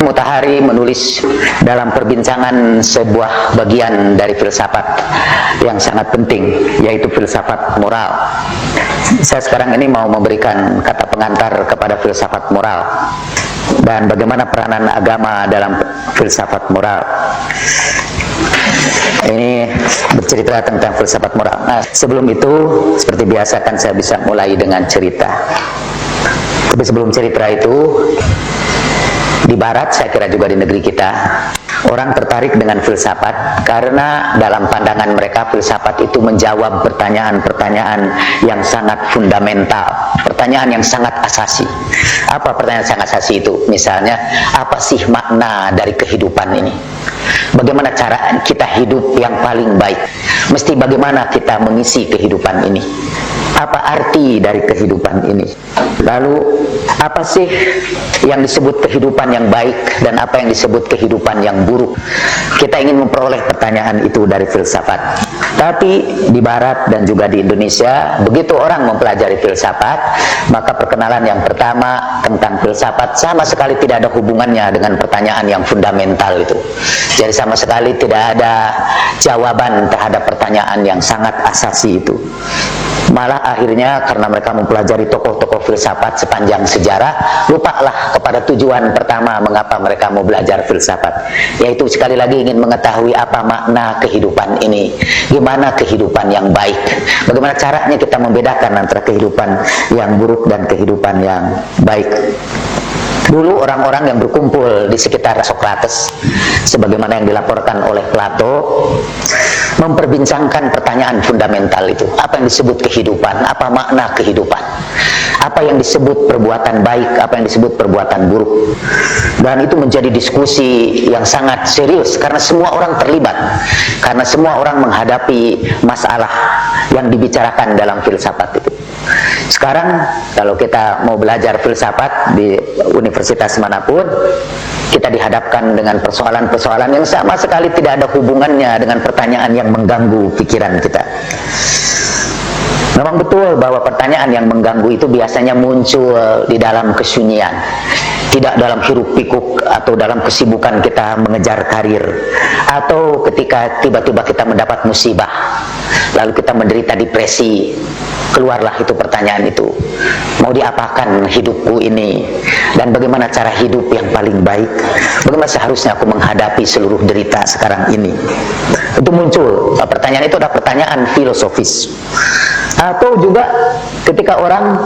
Mutahari menulis dalam perbincangan sebuah bagian dari filsafat yang sangat penting, yaitu filsafat moral. Saya sekarang ini mau memberikan kata pengantar kepada filsafat moral dan bagaimana peranan agama dalam filsafat moral. Ini bercerita tentang filsafat moral. Nah, sebelum itu, seperti biasa kan saya bisa mulai dengan cerita. Tapi sebelum cerita itu, di barat, saya kira juga di negeri kita, orang tertarik dengan filsafat karena dalam pandangan mereka filsafat itu menjawab pertanyaan-pertanyaan yang sangat fundamental, pertanyaan yang sangat asasi. Apa pertanyaan sangat asasi itu? Misalnya, apa sih makna dari kehidupan ini? Bagaimana cara kita hidup yang paling baik? Mesti bagaimana kita mengisi kehidupan ini? Apa arti dari kehidupan ini? Lalu, apa sih yang disebut kehidupan yang baik dan apa yang disebut kehidupan yang buruk? Kita ingin memperoleh pertanyaan itu dari filsafat. Tapi di barat dan juga di Indonesia, begitu orang mempelajari filsafat, maka perkenalan yang pertama tentang filsafat sama sekali tidak ada hubungannya dengan pertanyaan yang fundamental itu. Jadi sama sekali tidak ada jawaban terhadap pertanyaan yang sangat asasi itu. Malah akhirnya karena mereka mempelajari tokoh-tokoh filsafat sepanjang sejarah, lupalah kepada tujuan pertama mengapa mereka mau belajar filsafat, yaitu sekali lagi ingin mengetahui apa makna kehidupan ini, gimana kehidupan yang baik, bagaimana caranya kita membedakan antara kehidupan yang buruk dan kehidupan yang baik. Dulu orang-orang yang berkumpul di sekitar Socrates, sebagaimana yang dilaporkan oleh Plato, memperbincangkan pertanyaan fundamental itu. Apa yang disebut kehidupan? Apa makna kehidupan? Apa yang disebut perbuatan baik? Apa yang disebut perbuatan buruk? Dan itu menjadi diskusi yang sangat serius karena semua orang terlibat, karena semua orang menghadapi masalah yang dibicarakan dalam filsafat itu. Sekarang kalau kita mau belajar filsafat di universitas manapun, kita dihadapkan dengan persoalan-persoalan yang sama sekali tidak ada hubungannya dengan pertanyaan yang mengganggu pikiran kita. Memang betul bahwa pertanyaan yang mengganggu itu biasanya muncul di dalam kesunyian, tidak dalam hiruk pikuk atau dalam kesibukan kita mengejar karir, atau ketika tiba-tiba kita mendapat musibah lalu kita menderita depresi, keluarlah itu pertanyaan itu, mau diapakan hidupku ini, dan bagaimana cara hidup yang paling baik, bagaimana seharusnya aku menghadapi seluruh derita sekarang ini. Itu muncul, pertanyaan itu adalah pertanyaan filosofis. Atau juga ketika orang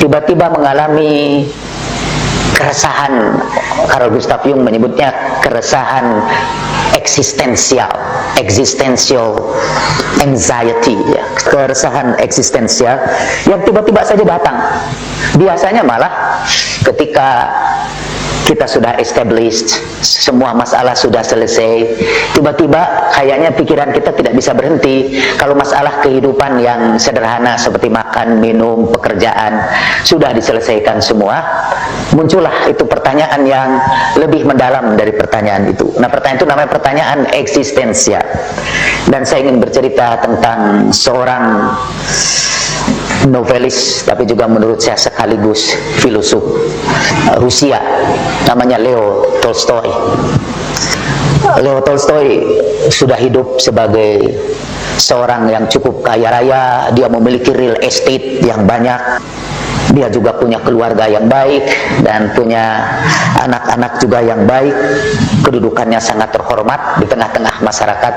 tiba-tiba mengalami keresahan, Carl Gustav Jung menyebutnya keresahan existential anxiety, ya. Keresahan eksistensial yang tiba-tiba saja datang. Biasanya malah ketika kita sudah established, semua masalah sudah selesai, tiba-tiba kayaknya pikiran kita tidak bisa berhenti. Kalau masalah kehidupan yang sederhana seperti makan, minum, pekerjaan sudah diselesaikan semua, muncullah itu pertanyaan yang lebih mendalam dari pertanyaan itu. Nah, pertanyaan itu namanya pertanyaan eksistensial. Dan saya ingin bercerita tentang seorang novelis, tapi juga menurut saya sekaligus filosof Rusia, namanya Leo Tolstoy. Leo Tolstoy sudah hidup sebagai seorang yang cukup kaya raya, dia memiliki real estate yang banyak, dia juga punya keluarga yang baik dan punya anak-anak juga yang baik, kedudukannya sangat terhormat di tengah-tengah masyarakat.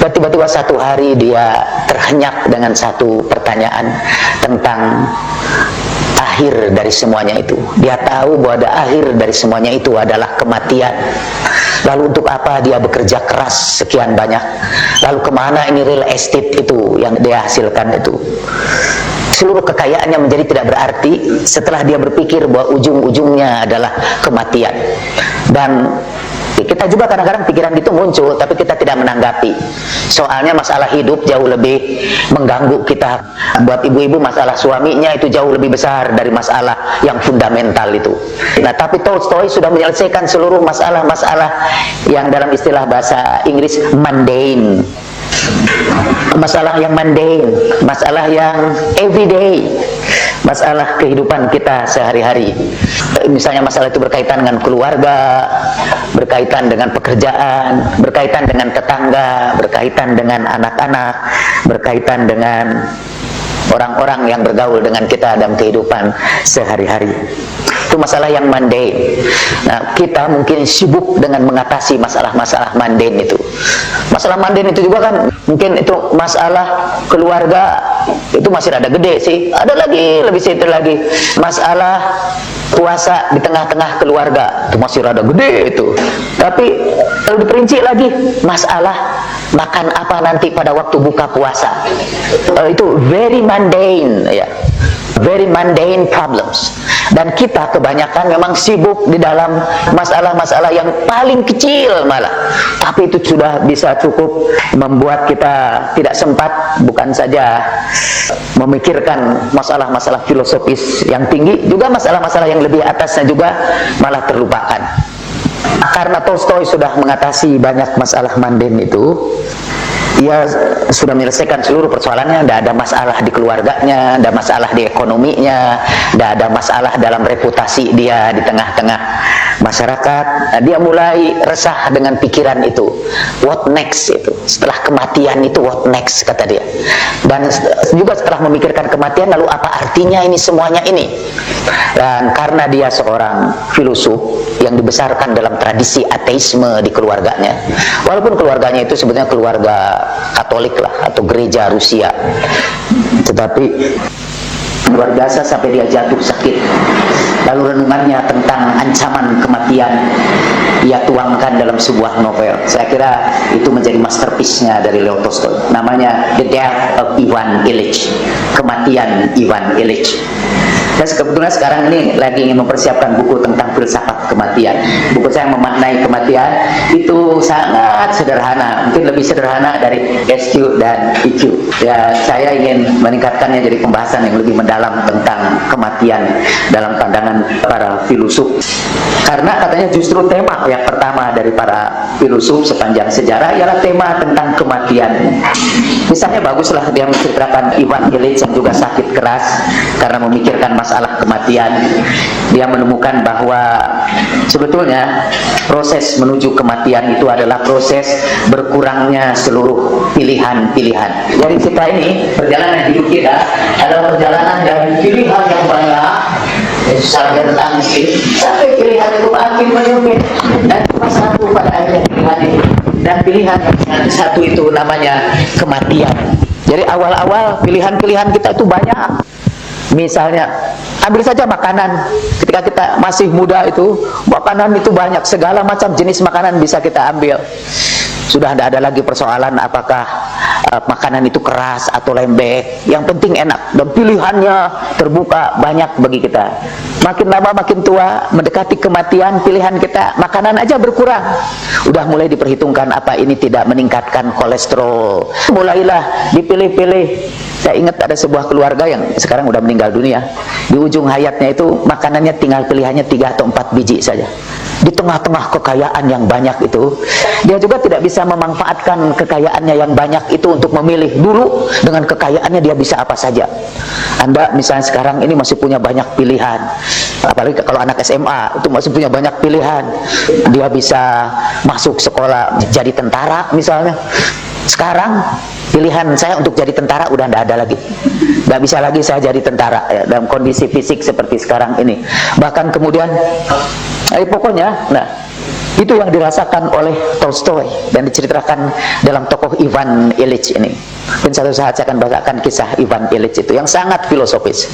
Dan tiba-tiba satu hari dia terhenyak dengan satu pertanyaan tentang akhir dari semuanya itu. Dia tahu bahwa ada akhir dari semuanya itu adalah kematian. Lalu untuk apa dia bekerja keras sekian banyak? Lalu kemana ini real estate itu yang dia hasilkan itu? Seluruh kekayaannya menjadi tidak berarti setelah dia berpikir bahwa ujung-ujungnya adalah kematian. Dan kita juga kadang-kadang pikiran itu muncul, tapi kita tidak menanggapi. Soalnya masalah hidup jauh lebih mengganggu kita. Buat ibu-ibu masalah suaminya itu jauh lebih besar dari masalah yang fundamental itu. Nah, tapi Tolstoy sudah menyelesaikan seluruh masalah-masalah yang dalam istilah bahasa Inggris mundane. Masalah yang mundane, masalah yang everyday, masalah kehidupan kita sehari-hari. Misalnya masalah itu berkaitan dengan keluarga, berkaitan dengan pekerjaan, berkaitan dengan tetangga, berkaitan dengan anak-anak, berkaitan dengan orang-orang yang bergaul dengan kita dalam kehidupan sehari-hari. Itu masalah yang mundane. Nah, kita mungkin sibuk dengan mengatasi masalah-masalah mundane itu. Masalah mundane itu juga kan, mungkin itu masalah keluarga, itu masih rada gede sih. Ada lagi, lebih sedikit lagi, masalah puasa di tengah-tengah keluarga, itu masih rada gede itu. Tapi kalau diperinci lagi, masalah makan apa nanti pada waktu buka puasa, itu very mundane, ya, very mundane problems. Dan kita kebanyakan memang sibuk di dalam masalah-masalah yang paling kecil malah, tapi itu sudah bisa cukup membuat kita tidak sempat bukan saja memikirkan masalah-masalah filosofis yang tinggi, juga masalah-masalah yang lebih atasnya juga malah terlupakan. Karena Tolstoy sudah mengatasi banyak masalah mundane itu, ia sudah menyelesaikan seluruh persoalannya. Tidak ada masalah di keluarganya, tidak ada masalah di ekonominya, tidak ada masalah dalam reputasi dia di tengah-tengah masyarakat. Dia mulai resah dengan pikiran itu, what next itu, setelah kematian itu what next, kata dia. Dan juga setelah memikirkan kematian, lalu apa artinya ini semuanya ini. Dan karena dia seorang filosof yang dibesarkan dalam tradisi ateisme di keluarganya, walaupun keluarganya itu sebetulnya keluarga Katolik lah, atau gereja Rusia, tetapi luar biasa sampai dia jatuh sakit. Lalu renungannya tentang ancaman kematian ia tuangkan dalam sebuah novel. Saya kira itu menjadi masterpiece-nya dari Leo Tolstoy. Namanya The Death of Ivan Ilyich, kematian Ivan Ilyich. Dan kebetulan sekarang ini lagi ingin mempersiapkan buku tentang filsafat kematian. Buku saya memaknai kematian itu sangat sederhana, mungkin lebih sederhana dari SQ dan EQ. Ya, saya ingin meningkatkannya jadi pembahasan yang lebih mendalam tentang kematian dalam pandangan para filosof. Karena katanya justru tema yang pertama dari para filosof sepanjang sejarah ialah tema tentang kematian. Misalnya baguslah dia menceritakan Ivan Ilyich yang juga sakit keras karena memikirkan masalah kematian. Dia menemukan bahwa sebetulnya proses menuju kematian itu adalah proses berkurangnya seluruh pilihan-pilihan. Jadi kita ini, perjalanan hidup kita adalah perjalanan dari pilihan yang banyak, sampai tangsi, sampai pilihan itu makin menyempit, dan cuma satu pada akhirnya pilihan itu. Dan pilihan yang satu itu namanya kematian. Jadi awal-awal pilihan-pilihan kita itu banyak. Misalnya, ambil saja makanan. Ketika kita masih muda itu, makanan itu banyak, segala macam jenis makanan bisa kita ambil. Sudah tidak ada lagi persoalan apakah makanan itu keras atau lembek. Yang penting enak, dan pilihannya terbuka banyak bagi kita. Makin lama makin tua, mendekati kematian, pilihan kita makanan aja berkurang. Udah mulai diperhitungkan apa ini tidak meningkatkan kolesterol. Mulailah dipilih-pilih. Saya ingat ada sebuah keluarga yang sekarang udah meninggal dunia. Di ujung hayatnya itu makanannya tinggal pilihannya 3 atau 4 biji saja. Di tengah-tengah kekayaan yang banyak itu, dia juga tidak bisa memanfaatkan kekayaannya yang banyak itu untuk memilih. Dulu dengan kekayaannya dia bisa apa saja. Anda misalnya sekarang ini masih punya banyak pilihan. Apalagi kalau anak SMA itu masih punya banyak pilihan. Dia bisa masuk sekolah jadi tentara misalnya. Sekarang pilihan saya untuk jadi tentara udah tidak ada lagi. Nggak bisa lagi saya jadi tentara ya, dalam kondisi fisik seperti sekarang ini. Bahkan kemudian pokoknya, nah itu yang dirasakan oleh Tolstoy dan diceritakan dalam tokoh Ivan Ilyich ini. Dan satu saat saya akan bacakan kisah Ivan Ilyich itu yang sangat filosofis.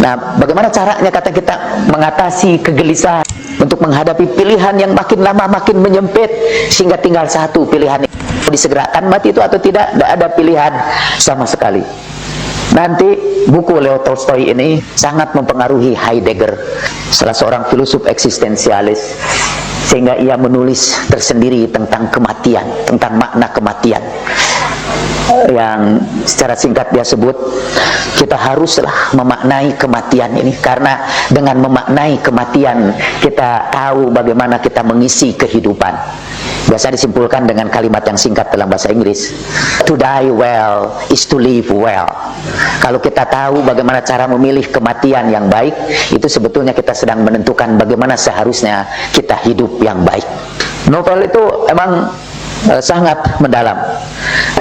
Nah, bagaimana caranya kata kita mengatasi kegelisahan untuk menghadapi pilihan yang makin lama makin menyempit sehingga tinggal satu pilihan. Disegerakan mati itu atau tidak ada pilihan sama sekali. Nanti buku Leo Tolstoy ini sangat mempengaruhi Heidegger, salah seorang filosof eksistensialis, sehingga ia menulis tersendiri tentang kematian, tentang makna kematian. yang secara singkat dia sebut, kita haruslah memaknai kematian ini, karena dengan memaknai kematian kita tahu bagaimana kita mengisi kehidupan. Biasa disimpulkan dengan kalimat yang singkat dalam bahasa Inggris, to die well is to live well. Kalau kita tahu bagaimana cara memilih kematian yang baik, itu sebetulnya kita sedang menentukan bagaimana seharusnya kita hidup yang baik. Novel itu emang sangat mendalam,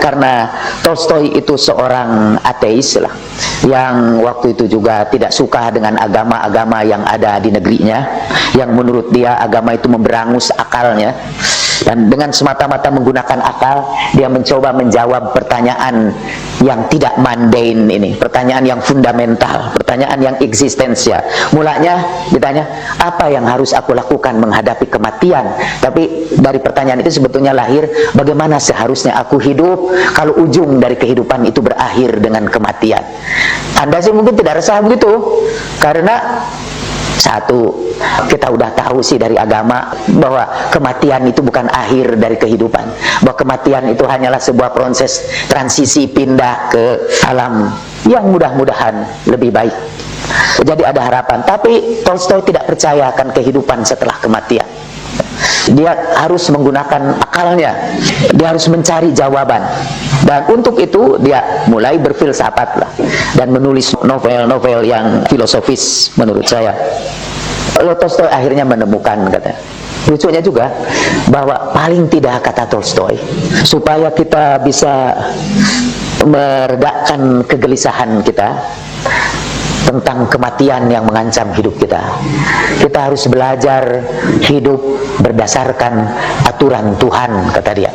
karena Tolstoy itu seorang ateis lah, yang waktu itu juga tidak suka dengan agama-agama yang ada di negerinya, yang menurut dia agama itu memberangus akalnya. Dan dengan semata-mata menggunakan akal, dia mencoba menjawab pertanyaan yang tidak mundane ini, pertanyaan yang fundamental, pertanyaan yang eksistensial. Mulanya ditanya, apa yang harus aku lakukan menghadapi kematian? Tapi dari pertanyaan itu sebetulnya lahir, bagaimana seharusnya aku hidup kalau ujung dari kehidupan itu berakhir dengan kematian. Anda sih mungkin tidak resah begitu, karena satu, kita udah tahu sih dari agama bahwa kematian itu bukan akhir dari kehidupan, bahwa kematian itu hanyalah sebuah proses transisi pindah ke alam yang mudah-mudahan lebih baik. Jadi ada harapan. Tapi Tolstoy tidak percaya akan kehidupan setelah kematian. Dia harus menggunakan akalnya, dia harus mencari jawaban. Dan untuk itu dia mulai berfilsafat lah, dan menulis novel-novel yang filosofis menurut saya. Lalu Tolstoy akhirnya menemukan, katanya, lucunya juga, bahwa paling tidak, kata Tolstoy, supaya kita bisa meredakan kegelisahan kita tentang kematian yang mengancam hidup kita, kita harus belajar hidup berdasarkan aturan Tuhan, kata dia.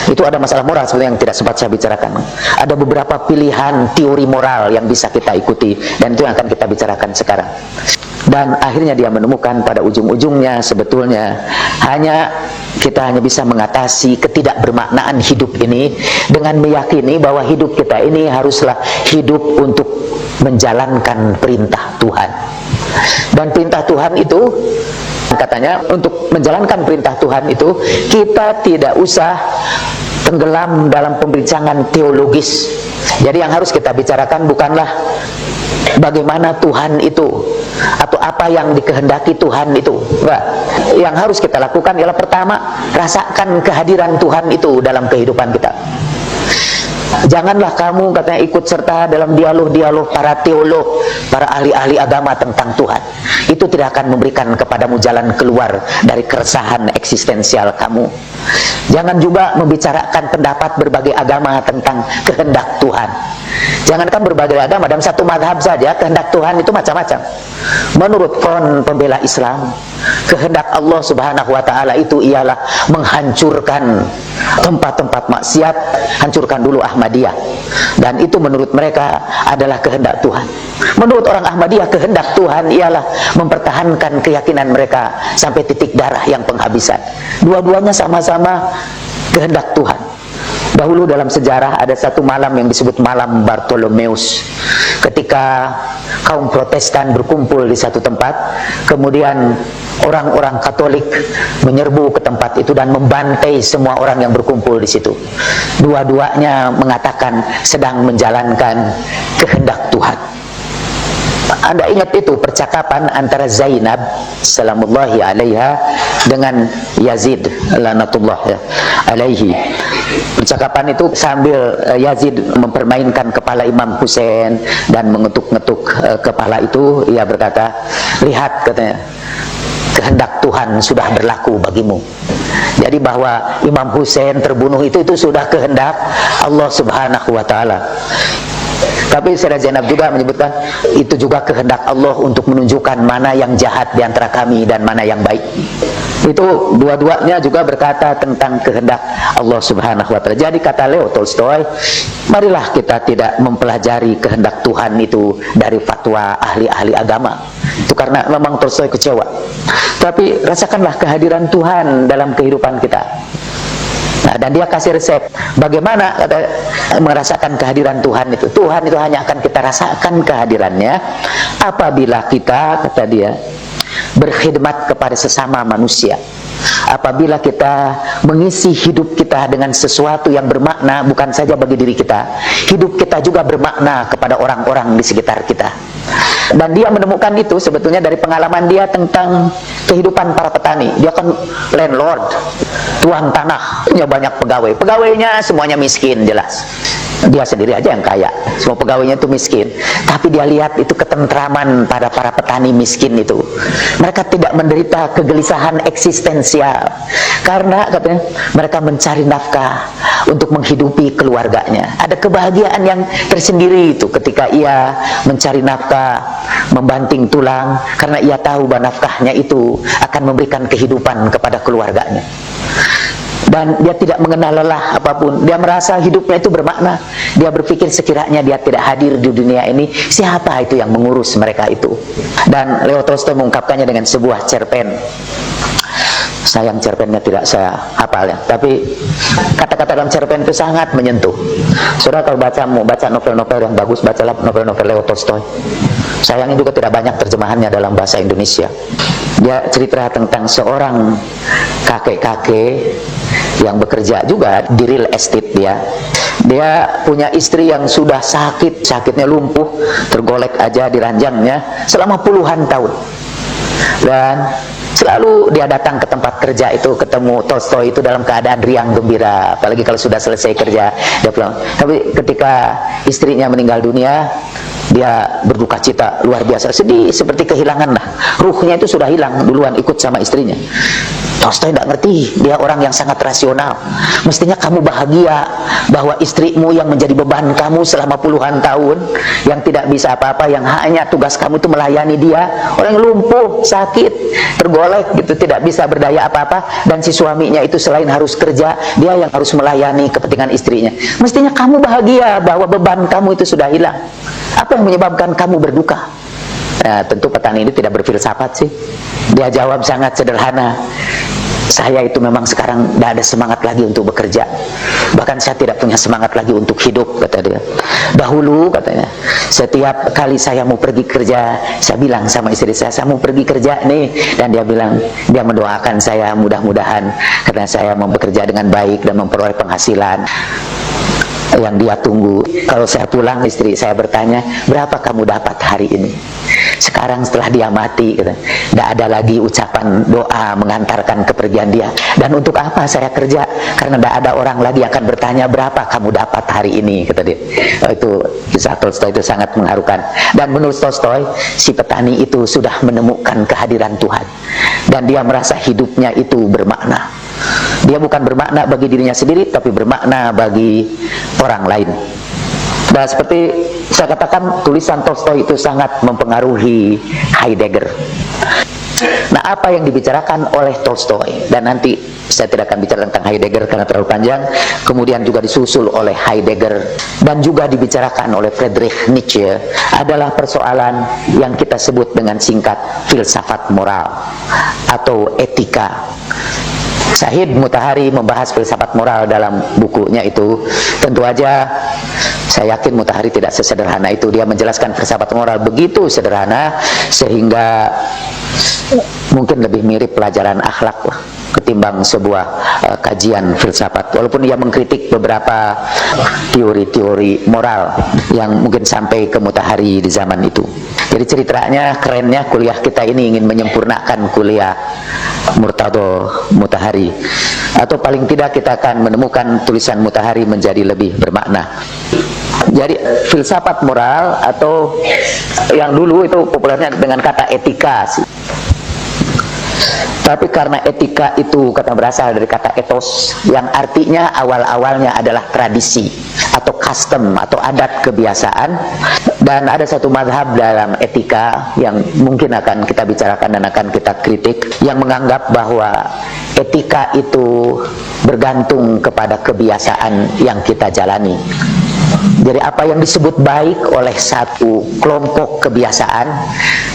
Itu ada masalah moral sebenarnya yang tidak sempat saya bicarakan. Ada beberapa pilihan teori moral yang bisa kita ikuti, dan itu yang akan kita bicarakan sekarang. Dan akhirnya dia menemukan pada ujung-ujungnya sebetulnya kita hanya bisa mengatasi ketidakbermaknaan hidup ini dengan meyakini bahwa hidup kita ini haruslah hidup untuk menjalankan perintah Tuhan. Dan perintah Tuhan itu, katanya, untuk menjalankan perintah Tuhan itu kita tidak usah tenggelam dalam pembincangan teologis. Jadi yang harus kita bicarakan bukanlah bagaimana Tuhan itu atau apa yang dikehendaki Tuhan itu. Nah, yang harus kita lakukan ialah pertama, rasakan kehadiran Tuhan itu dalam kehidupan kita. Janganlah kamu, katanya, ikut serta dalam dialog-dialog para teolog, para ahli-ahli agama tentang Tuhan. Itu tidak akan memberikan kepadamu jalan keluar dari keresahan eksistensial kamu. Jangan juga membicarakan pendapat berbagai agama tentang kehendak Tuhan. Jangankan berbagai agama, dalam satu mazhab saja kehendak Tuhan itu macam-macam. Menurut Front Pembela Islam, kehendak Allah Subhanahu wa Ta'ala itu ialah menghancurkan tempat-tempat maksiat, hancurkan dulu Ahmadiyah. Dan itu menurut mereka adalah kehendak Tuhan. Menurut orang Ahmadiyah, kehendak Tuhan ialah mempertahankan keyakinan mereka sampai titik darah yang penghabisan. Dua-duanya sama-sama kehendak Tuhan. Dahulu dalam sejarah ada satu malam yang disebut malam Bartolomeus, ketika kaum Protestan berkumpul di satu tempat, kemudian orang-orang Katolik menyerbu ke tempat itu dan membantai semua orang yang berkumpul di situ. Dua-duanya mengatakan sedang menjalankan kehendak Tuhan. Anda ingat itu percakapan antara Zainab salamullahi alaiha dengan Yazid lanatullah alaihi. Percakapan itu sambil Yazid mempermainkan kepala Imam Hussein dan mengetuk-ngetuk kepala itu, ia berkata, lihat, katanya, kehendak Tuhan sudah berlaku bagimu. Jadi bahwa Imam Hussein terbunuh itu sudah kehendak Allah Subhanahu wa Ta'ala. Tapi Sayyidah Zainab juga menyebutkan itu juga kehendak Allah untuk menunjukkan mana yang jahat di antara kami dan mana yang baik. Itu dua-duanya juga berkata tentang kehendak Allah Subhanahu wa Ta'ala. Jadi kata Leo Tolstoy, marilah kita tidak mempelajari kehendak Tuhan itu dari fatwa ahli-ahli agama. Itu karena memang Tolstoy kecewa. Tapi rasakanlah kehadiran Tuhan dalam kehidupan kita. Nah, dan dia kasih resep bagaimana merasakan kehadiran Tuhan itu. Tuhan itu hanya akan kita rasakan kehadirannya apabila kita, kata dia, berkhidmat kepada sesama manusia. Apabila kita mengisi hidup kita dengan sesuatu yang bermakna, bukan saja bagi diri kita, hidup kita juga bermakna kepada orang-orang di sekitar kita. Dan dia menemukan itu sebetulnya dari pengalaman dia tentang kehidupan para petani. Dia kan landlord, tuan tanah, punya banyak pegawai. Pegawainya semuanya miskin, jelas. Dia sendiri aja yang kaya, semua pegawainya itu miskin. Tapi dia lihat itu ketentraman pada para petani miskin itu. Mereka tidak menderita kegelisahan eksistensial, karena katanya mereka mencari nafkah untuk menghidupi keluarganya. Ada kebahagiaan yang tersendiri itu ketika ia mencari nafkah, membanting tulang, karena ia tahu bahwa nafkahnya itu akan memberikan kehidupan kepada keluarganya. Dan dia tidak mengenal lelah apapun. Dia merasa hidupnya itu bermakna. Dia berpikir sekiranya dia tidak hadir di dunia ini, siapa itu yang mengurus mereka itu. Dan Leo Tolstoy mengungkapkannya dengan sebuah cerpen. Sayang cerpennya tidak saya hafal ya, tapi kata-kata dalam cerpen itu sangat menyentuh. Saudara kalau mau baca novel-novel yang bagus, bacalah novel-novel Leo Tolstoy. Sayangnya juga tidak banyak terjemahannya dalam bahasa Indonesia. Dia cerita tentang seorang kakek-kakek yang bekerja juga di real estate. Dia punya istri yang sudah sakitnya lumpuh, tergolek aja di ranjangnya selama puluhan tahun. Dan selalu dia datang ke tempat kerja itu, ketemu Tolstoy itu dalam keadaan riang gembira, apalagi kalau sudah selesai kerja dia pulang. Tapi ketika istrinya meninggal dunia, dia berduka cita luar biasa, sedih seperti kehilangan lah. Ruhnya itu sudah hilang duluan, ikut sama istrinya. Tolstoy tidak ngerti, dia orang yang sangat rasional. Mestinya kamu bahagia bahwa istrimu yang menjadi beban kamu selama puluhan tahun, yang tidak bisa apa-apa, yang hanya tugas kamu itu melayani dia, orang yang lumpuh, sakit, tergolek gitu, tidak bisa berdaya apa-apa, dan si suaminya itu selain harus kerja, dia yang harus melayani kepentingan istrinya. Mestinya kamu bahagia bahwa beban kamu itu sudah hilang. Apa yang menyebabkan kamu berduka? Nah, tentu petani ini tidak berfilsafat sih. Dia jawab sangat sederhana. Saya itu memang sekarang tidak ada semangat lagi untuk bekerja. Bahkan saya tidak punya semangat lagi untuk hidup, kata dia. Dahulu, katanya, setiap kali saya mau pergi kerja, saya bilang sama istri saya mau pergi kerja nih. Dan dia bilang, dia mendoakan saya mudah-mudahan karena saya mau bekerja dengan baik dan memperoleh penghasilan yang dia tunggu. Kalau saya pulang, istri saya bertanya, berapa kamu dapat hari ini? Sekarang setelah dia mati, tidak ada lagi ucapan doa mengantarkan kepergian dia. Dan untuk apa saya kerja? Karena tidak ada orang lagi yang akan bertanya, berapa kamu dapat hari ini, kata dia. Itu kisah Tolstoy itu sangat mengharukan. Dan menurut Tolstoy, si petani itu sudah menemukan kehadiran Tuhan, dan dia merasa hidupnya itu bermakna. Dia bukan bermakna bagi dirinya sendiri, tapi bermakna bagi orang lain. Dan seperti saya katakan, tulisan Tolstoy itu sangat mempengaruhi Heidegger. Nah, apa yang dibicarakan oleh Tolstoy, dan nanti saya tidak akan bicara tentang Heidegger karena terlalu panjang, kemudian juga disusul oleh Heidegger dan juga dibicarakan oleh Friedrich Nietzsche, adalah persoalan yang kita sebut dengan singkat filsafat moral atau etika. Syahid Mutahari membahas filsafat moral dalam bukunya itu. Tentu aja saya yakin Mutahari tidak sesederhana itu. Dia menjelaskan filsafat moral begitu sederhana sehingga mungkin lebih mirip pelajaran akhlak ketimbang sebuah kajian filsafat. Walaupun dia mengkritik beberapa teori-teori moral yang mungkin sampai ke Mutahari di zaman itu. Jadi ceritanya, kerennya kuliah kita ini ingin menyempurnakan kuliah Murtado Mutahari, atau paling tidak kita akan menemukan tulisan Mutahari menjadi lebih bermakna. Jadi filsafat moral, atau yang dulu itu populernya dengan kata etika sih. Tapi karena etika itu kata berasal dari kata ethos, yang artinya awal-awalnya adalah tradisi atau custom atau adat kebiasaan. Dan ada satu mazhab dalam etika yang mungkin akan kita bicarakan dan akan kita kritik, yang menganggap bahwa etika itu bergantung kepada kebiasaan yang kita jalani. Jadi apa yang disebut baik oleh satu kelompok kebiasaan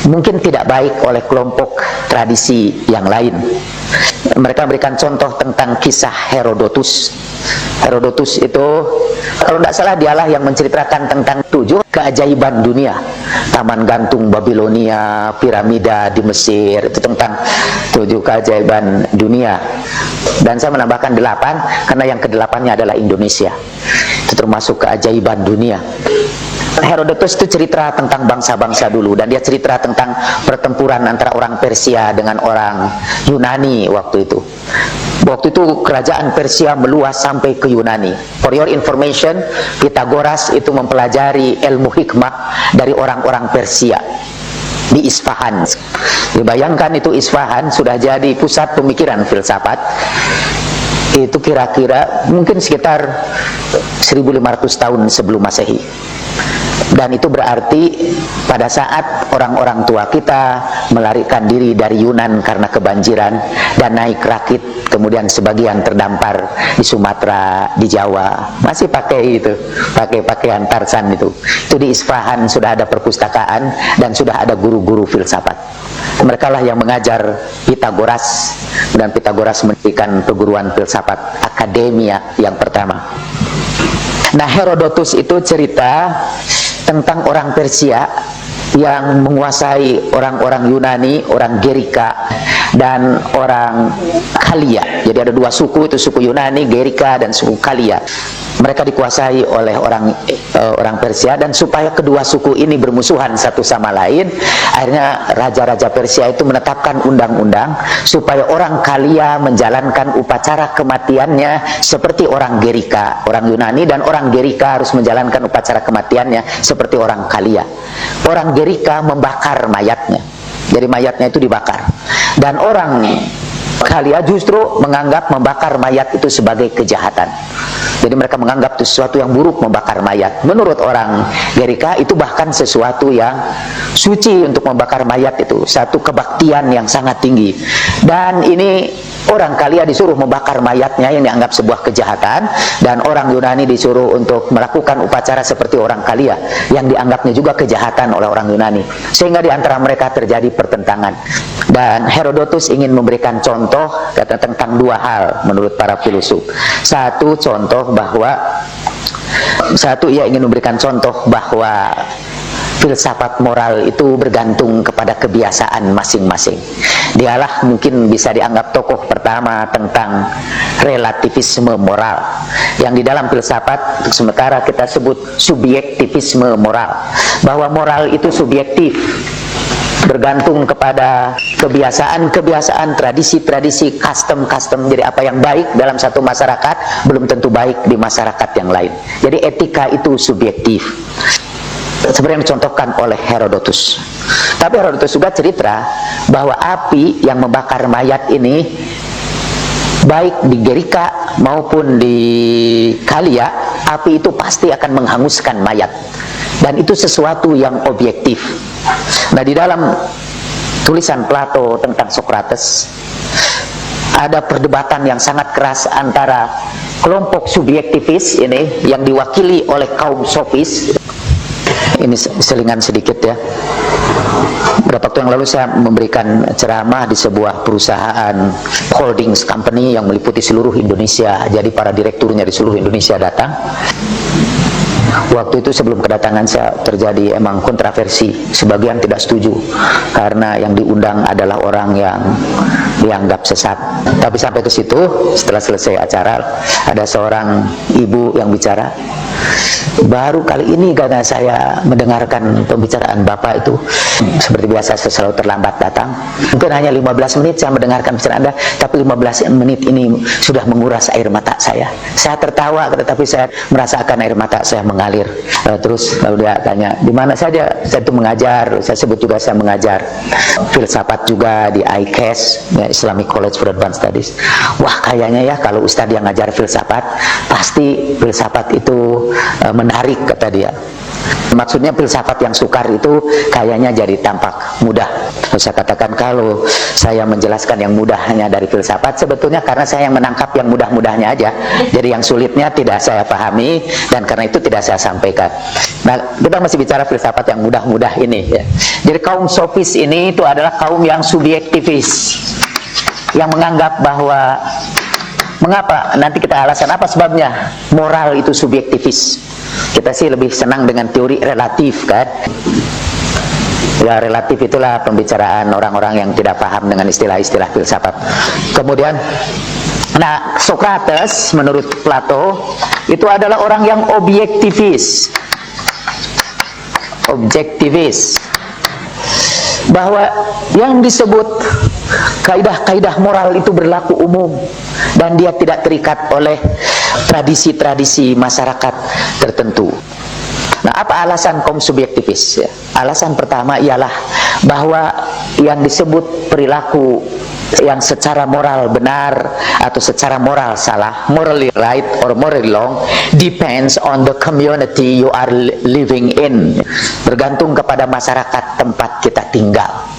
mungkin tidak baik oleh kelompok tradisi yang lain. Mereka memberikan contoh tentang kisah Herodotus. Herodotus itu, kalau tidak salah, dialah yang menceritakan tentang 7 keajaiban dunia. Taman gantung Babilonia, piramida di Mesir, itu tentang 7 keajaiban dunia. Dan saya menambahkan 8, karena yang ke-8-nya adalah Indonesia. Itu termasuk keajaiban dunia. Herodotus itu cerita tentang bangsa-bangsa dulu, dan dia cerita tentang pertempuran antara orang Persia dengan orang Yunani waktu itu. Waktu itu kerajaan Persia meluas sampai ke Yunani. For your information, Pythagoras itu mempelajari ilmu hikmah dari orang-orang Persia di Isfahan. Dibayangkan itu Isfahan sudah jadi pusat pemikiran filsafat. Itu kira-kira mungkin sekitar 1500 tahun sebelum Masehi. Dan itu berarti pada saat orang-orang tua kita melarikan diri dari Yunan karena kebanjiran dan naik rakit, kemudian sebagian terdampar di Sumatera, di Jawa, masih pakai itu, pakai pakaian tarsan itu. Itu di Isfahan sudah ada perpustakaan dan sudah ada guru-guru filsafat. Mereka lah yang mengajar Pythagoras, dan Pythagoras mendirikan perguruan filsafat akademia yang pertama. Nah, Herodotus itu cerita tentang orang Persia yang menguasai orang-orang Yunani, orang Gerika, dan orang Kalia. Jadi ada 2 suku, itu suku Yunani, Gerika, dan suku Kalia. Mereka dikuasai oleh orang Persia, dan supaya kedua suku ini bermusuhan satu sama lain, akhirnya raja-raja Persia itu menetapkan undang-undang supaya orang Kalia menjalankan upacara kematiannya seperti orang Gerika, orang Yunani, dan orang Gerika harus menjalankan upacara kematiannya seperti orang Kalia. Orang Gerika membakar mayatnya, jadi mayatnya itu dibakar, dan orang Kalia justru menganggap membakar mayat itu sebagai kejahatan. Jadi mereka menganggap itu sesuatu yang buruk membakar mayat. Menurut orang Gerika itu bahkan sesuatu yang suci untuk membakar mayat, itu satu kebaktian yang sangat tinggi. Dan ini orang Kalia disuruh membakar mayatnya yang dianggap sebuah kejahatan, dan orang Yunani disuruh untuk melakukan upacara seperti orang Kalia yang dianggapnya juga kejahatan oleh orang Yunani. Sehingga di antara mereka terjadi pertentangan. Dan Herodotus ingin memberikan contoh tentang 2 hal menurut para filosof. Satu, ia ingin memberikan contoh bahwa filsafat moral itu bergantung kepada kebiasaan masing-masing. Dialah mungkin bisa dianggap tokoh pertama tentang relativisme moral, yang di dalam filsafat untuk sementara kita sebut subjektivisme moral, bahwa moral itu subjektif, bergantung kepada kebiasaan-kebiasaan, tradisi-tradisi, custom-custom. Jadi apa yang baik dalam satu masyarakat belum tentu baik di masyarakat yang lain. Jadi etika itu subjektif, seperti yang dicontohkan oleh Herodotus. Tapi Herodotus juga cerita bahwa api yang membakar mayat ini, baik di Gerika maupun di Kalia, api itu pasti akan menghanguskan mayat, dan itu sesuatu yang objektif. Nah, di dalam tulisan Plato tentang Socrates ada perdebatan yang sangat keras antara kelompok subjektivis ini yang diwakili oleh kaum sofis. Ini selingan sedikit ya. Beberapa waktu yang lalu saya memberikan ceramah di sebuah perusahaan holdings company yang meliputi seluruh Indonesia. Jadi para direkturnya di seluruh Indonesia datang. Waktu itu sebelum kedatangan saya terjadi emang kontroversi. Sebagian tidak setuju karena yang diundang adalah orang yang dianggap sesat. Tapi sampai ke situ, setelah selesai acara, ada seorang ibu yang bicara, baru kali ini karena saya mendengarkan pembicaraan Bapak itu, seperti biasa saya selalu terlambat datang, mungkin hanya 15 menit saya mendengarkan pembicaraan Anda, tapi 15 menit ini sudah menguras air mata saya. Saya tertawa, tetapi saya merasakan air mata saya mengalir. Terus lalu dia tanya, di mana saja? Saya itu mengajar, saya sebut juga saya mengajar filsafat juga di ICAS, ya, Islamic College for Advanced Studies. Wah, kayaknya ya kalau Ustadz yang ngajar filsafat, pasti filsafat itu menarik, kata dia. Maksudnya filsafat yang sukar itu kayaknya jadi tampak mudah. Saya katakan kalau saya menjelaskan yang mudahnya dari filsafat, sebetulnya karena saya yang menangkap yang mudah-mudahnya aja. Jadi yang sulitnya tidak saya pahami, dan karena itu tidak saya sampaikan. Nah, kita masih bicara filsafat yang mudah-mudah ini ya. Jadi kaum sofis ini itu adalah kaum yang subjektivis, yang menganggap bahwa mengapa, nanti kita alasan apa sebabnya moral itu subjektivis. Kita sih lebih senang dengan teori relatif kan. Ya, relatif itulah pembicaraan orang-orang yang tidak paham dengan istilah-istilah filsafat. Kemudian, nah, Socrates menurut Plato itu adalah orang yang objektivis. Bahwa yang disebut kaidah-kaidah moral itu berlaku umum dan dia tidak terikat oleh tradisi-tradisi masyarakat tertentu. Nah, apa alasan kaum subjektivis? Ya, alasan pertama ialah bahwa yang disebut perilaku yang secara moral benar atau secara moral salah, morally right or morally wrong, depends on the community you are living in. Bergantung kepada masyarakat tempat kita tinggal.